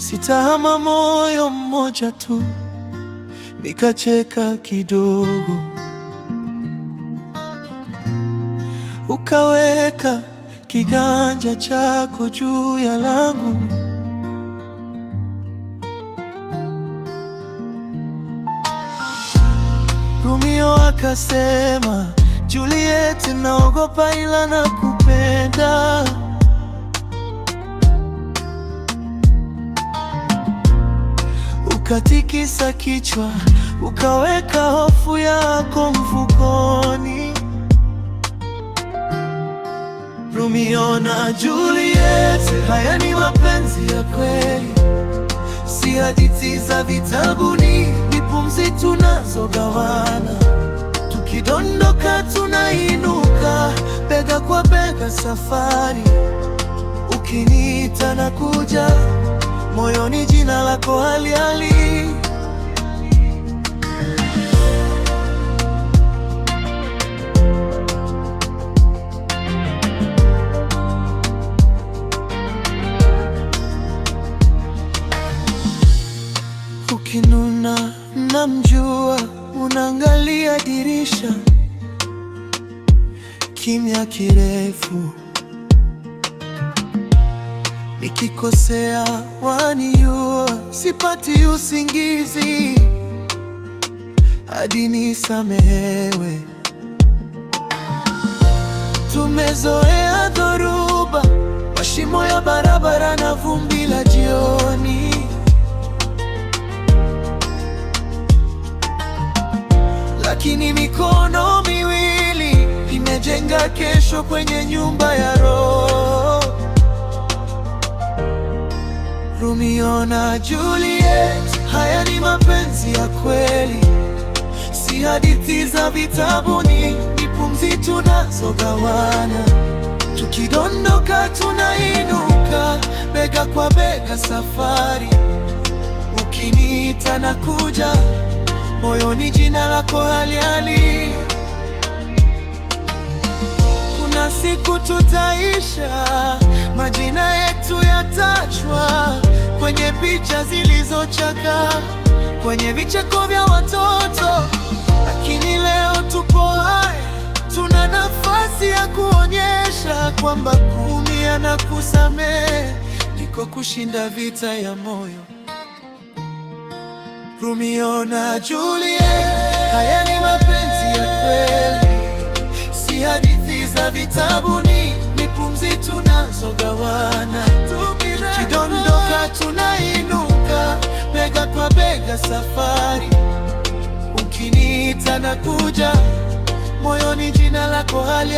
Sitahama moyo mmoja tu, nikacheka kidogo, ukaweka kiganja chako juu ya langu. Romeo akasema, Juliet, naogopa ila nakupenda. Ukatikisa kichwa, ukaweka hofu yako mfukoni. Romeo na Juliet, haya ni mapenzi ya kweli, si hadithi za vitabuni, ni pumzi tunazogawana. Tukidondoka tunainuka, bega kwa bega safari. Ukiniita nakuja, moyoni jina lako hali. Ukinuna namjua, unaangalia dirisha, kimya kirefu. Nikikosea waniua, sipati usingizi hadi nisamehewe. Tumezoea dhoruba, mashimo ya barabara na vumbi la jioni. Lakini mikono miwili imejenga kesho kwenye nyumba ya roho. Romeo na Juliet, haya ni mapenzi ya kweli, si hadithi za vitabuni, ni pumzi tunazogawana. Tukidondoka tunainuka, bega kwa bega safari. Ukiniita nakuja, moyoni jina lako hali. Kuna siku tutaisha, majina yetu yatajwa kwenye picha zilizochakaa, kwenye vicheko vya watoto. Lakini leo tupo hai, tuna nafasi ya kuonyesha kwamba kuumia na kusamehe ndiko kushinda vita ya moyo. Romeo na Juliet, haya ni mapenzi ya kweli, si hadithi za vitabuni, ni pumzi tunazogawana. Tukidondoka tunainuka, bega kwa bega safari. Ukiniita nakuja, moyoni jina lako hali.